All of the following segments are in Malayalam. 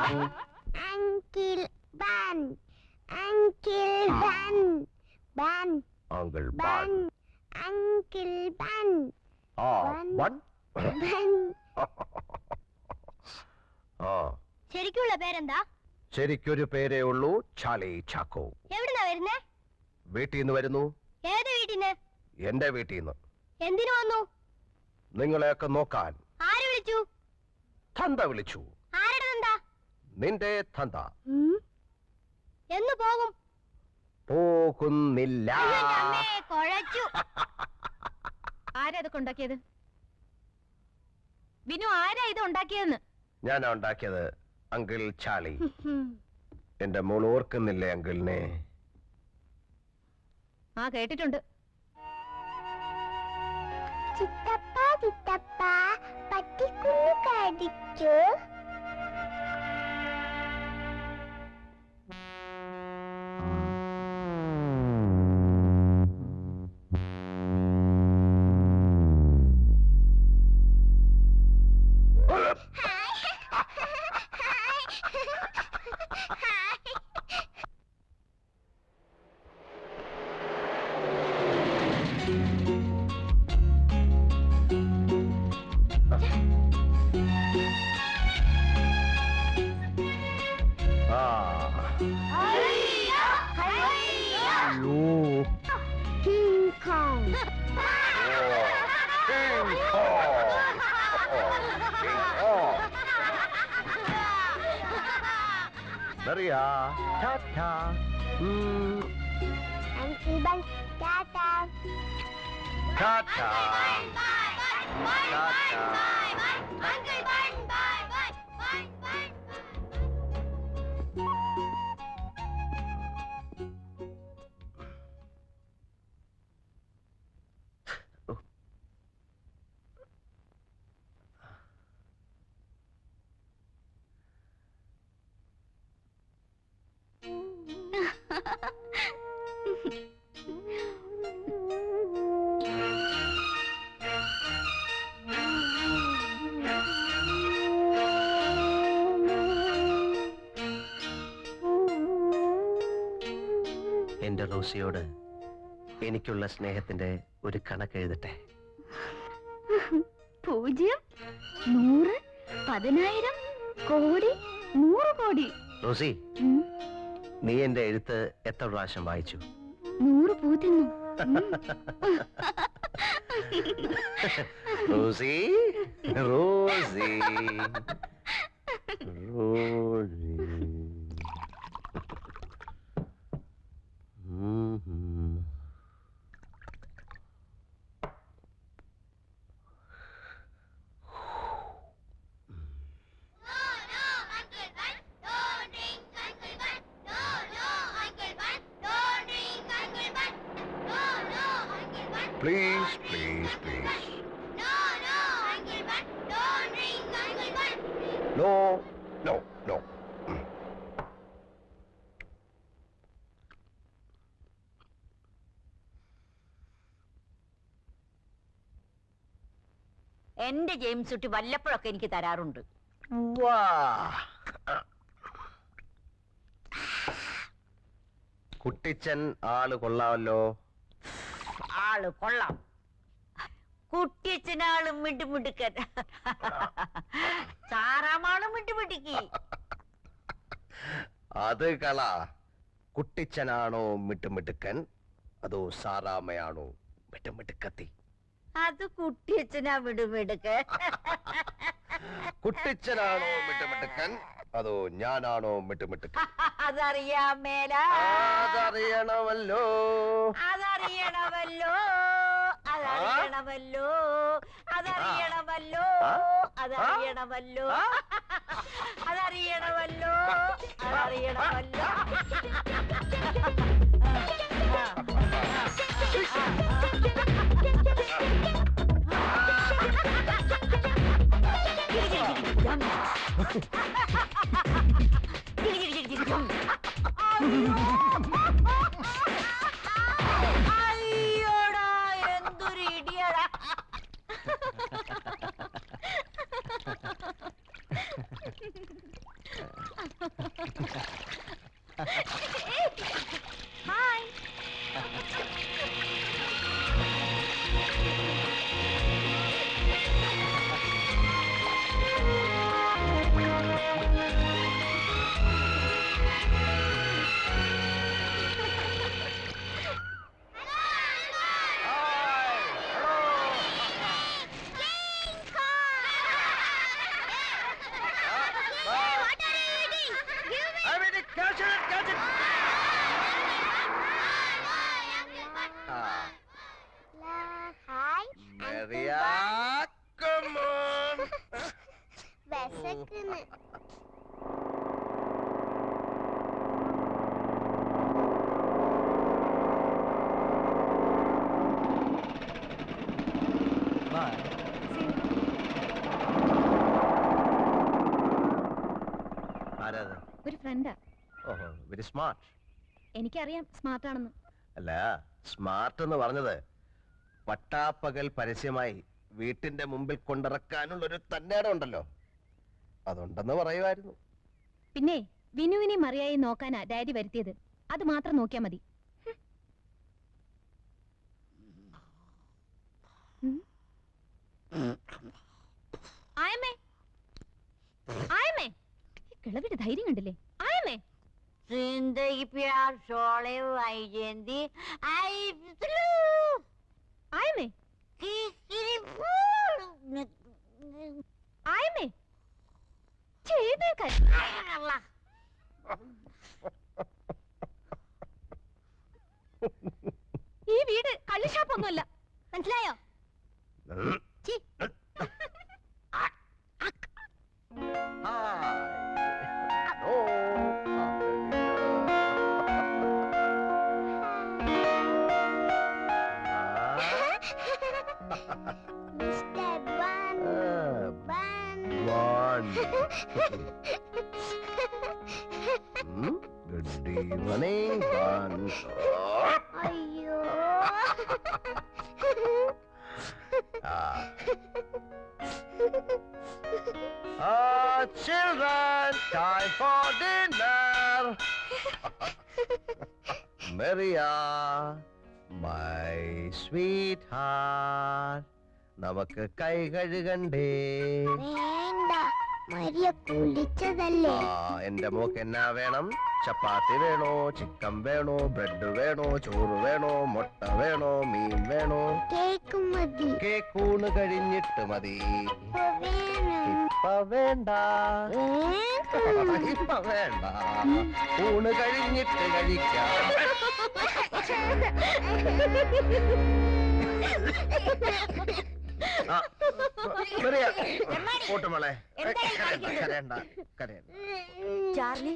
Uncle Ban. Uncle Ban. Ban. Uncle Ban. Uncle Ban. Ban. Ban. ശരിക്കുള്ള പേരെന്താ? ശരിക്കൊരു പേരേ ഉള്ളൂ, ചാർലി ചാക്കോ. എവിടുന്നാ വരുന്നേ? വീട്ടിൽ നിന്ന് വരുന്നു. ഏത് വീട്ടിന്ന്? എന്റെ വീട്ടിൽ നിന്ന്. എന്തിനു വന്നു? നിങ്ങളെയൊക്കെ നോക്കാൻ. ആര് വിളിച്ചു? തന്ത വിളിച്ചു. ആരുടെ തന്ത? നിന്റെ തന്ത. എന്ന് പോകും? പോകുന്നില്ല. കുഴച്ചു. ആരാ ഇതൊക്കെ ഉണ്ടാക്കിയത്? വിനു, ആരാ ഇത് ഉണ്ടാക്കിയതെന്ന്? ഞാനാ ഉണ്ടാക്കിയത്, അങ്കിൾ ചാർലി. എന്റെ മോൾ ഓർക്കുന്നില്ലേ അങ്കിളിനെ? ആ, കേട്ടിട്ടുണ്ട്. ചിത്തപ്പ ചിത്തപ്പ പട്ടിക്കുഞ്ഞു കടിച്ചു. Maria, ta-ta. Uncle Ban, ta-ta. Ta-ta. Ta-ta. Uncle Ban, bye. എന്റെ റോസിയോട് എനിക്കുള്ള സ്നേഹത്തിന്റെ ഒരു കണക്ക് എഴുതട്ടെ. 0, 100, 10,000, കോടി, 100 കോടി. റോസി, നീ എന്റെ എഴുത്ത് എത്ര പ്രാവശ്യം വായിച്ചു? 100 പൂ തിന്നു. Rosie, Rosie, Rosie. Please, please, please. No, Uncle Ban, don't drink, Uncle Ban. No, no, no. എന്റെ ജെയിംസ് കുട്ടി വല്ലപ്പോഴൊക്കെ എനിക്ക് തരാറുണ്ട്. കുട്ടിച്ചൻ ആള് കൊള്ളാമല്ലോ. ആള് കൊള്ളാം. കുട്ടിയച്ഛനാളും മിണ്ടുമിടുക്കൻ, സാറാമാളും മിണ്ടുമിടുക്കി. അത് കള. കുട്ടിച്ചനാണോ മിട്ടുമിടുക്കൻ, അതോ സാറാമയാണോ മിട്ടുമിടുക്കത്തി? അത് കുട്ടിയച്ഛനാ മിടുമിടുക്കൻ. കുട്ടിച്ചനാണോ മിട്ടുമിടുക്കൻ, അതോ ഞാനാണോ മിട്ടുമിടുക്കൻ? അതറിയാൻ മേല. അതറിയണമല്ലോ. അതറിയണമല്ലോ. അതറിയണമല്ലോ. അതറിയണമല്ലോ. അതറിയണമല്ലോ. അതറിയണമല്ലോ. അതറിയണമല്ലോ. അയ്യോടാ, എന്തൊരു ഇടിയടാ. Hi. Hi Maria, come on. വിശക്കുന്നു. ആരാത്? ഒരു ഫ്രണ്ടാ. ഓഹോ, വെരി സ്മാർട്ട്. എനിക്കറിയാം സ്മാർട്ട് ആണെന്ന്. അല്ല, സ്മാർട്ട് എന്ന് പറഞ്ഞത് പട്ടാപ്പകൽ പരസ്യമായി വീട്ടിന്റെ മുമ്പിൽ കൊണ്ടിറക്കാനുള്ള ഒരു തന്നേടം ഉണ്ടല്ലോ, അതുണ്ടെന്ന് പറയുമായിരുന്നു. പിന്നെ വിനുവിനെ മറിയായി നോക്കാനാ ഡാഡി വരുത്തിയത്. അത് മാത്രം നോക്കിയാ മതി. ആയമേ, ആയമേ, ഈ കിളവിയുടെ ധൈര്യം കണ്ടില്ലേ? ആയമേ, जिंदगी प्यार शोले आई जेंदी आई ആയമേ, ആയമേ, ചെയ്തേക്കാൻ. ഈ വീട് കള്ളിഷാപ്പൊന്നുമല്ല, മനസ്സിലായോ? ഛീ. Mr. Bun. Good evening, Bun. അയ്യോ. Children, time for dinner. Maria, my sweetheart. നമുക്ക് കൈ കഴുകണ്ടേ? വേണ്ട, മരിയ കുളിച്ചതല്ലേ. എന്റെ മോക്ക് എന്നാ വേണം? ചപ്പാത്തി വേണോ, ചിക്കൻ വേണോ, ബ്രെഡ് വേണോ, ചോറ് വേണോ, മുട്ട വേണോ, മീൻ വേണോ? കേക്ക് മതി. കേക്കൂണ് കഴിഞ്ഞിട്ട് മതി. ഇപ്പൊ വേണം. ഇപ്പൊ വേണ്ട, ഇപ്പൊ വേണ്ട, ഊണ് കഴിഞ്ഞിട്ട് കഴിക്കാം. പോട്ടുമോളെ, കരയണ്ട, കരയണ്ട. ചാർലി,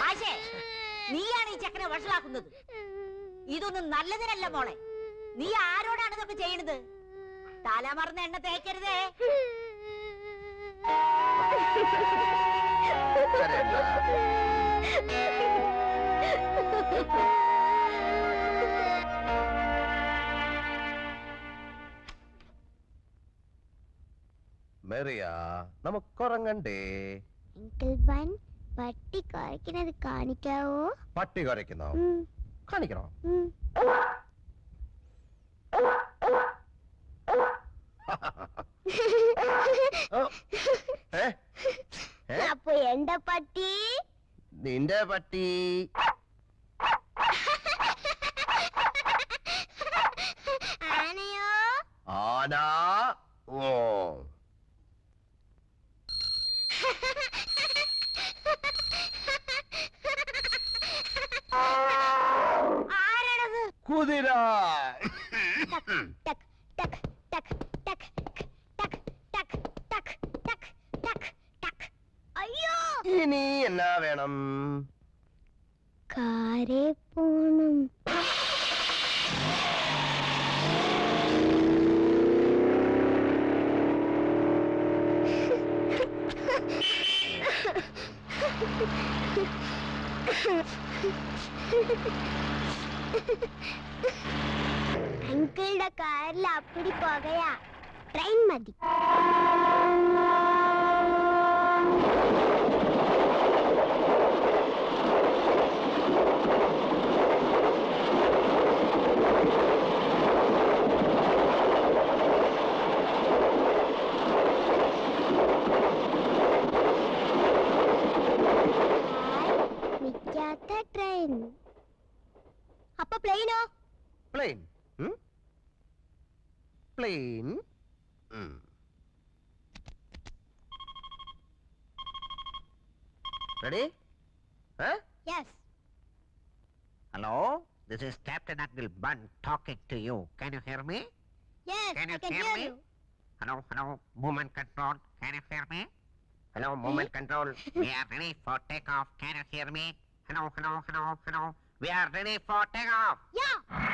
ആശേ, നീയാണ് ഈ ചക്കനെ വഷളാക്കുന്നത്. ഇതൊന്നും നല്ലതിനല്ല മോളെ. നീ ആരോടാണ് ഇതൊക്കെ ചെയ്യണത്? തലമറന്ന എണ്ണ തേക്കരുതേ. മെറിയ, നമുക്കുറങ്ങണ്ടേ? അങ്കിൾ ബൻ, പട്ടി കുറയ്ക്കുന്നത് കാണിക്കാവോ? പട്ടി കുറയ്ക്കുന്നോ? കാണിക്കണോ? അപ്പൊ എന്റെ പട്ടി? നിന്റെ പട്ടി. ആനയോ? ആന. ഓ, ആരാണത്? കുതിര. ടക് ടക് ടക് ടക് ടക് ടക് ടക് ടക് ടക് ടക്. അയ്യോ, ഇനി എന്നാ വേണം? കാരേ പോണം. അങ്കിളുടെ കാറിൽ അപ്പടി പോകയാ. ട്രെയിൻ മതി. Plane-ഓ? Plane. Plane. Ready? Huh? Yes. Hello, this is Captain Uncle Bun talking to you. Can you hear me? Yes, Can you I can hear hear me? you. Hello, movement control. Can you hear me? Hello, movement control. We are ready for takeoff. Can you hear me? Hello. We are ready for takeoff. Yeah.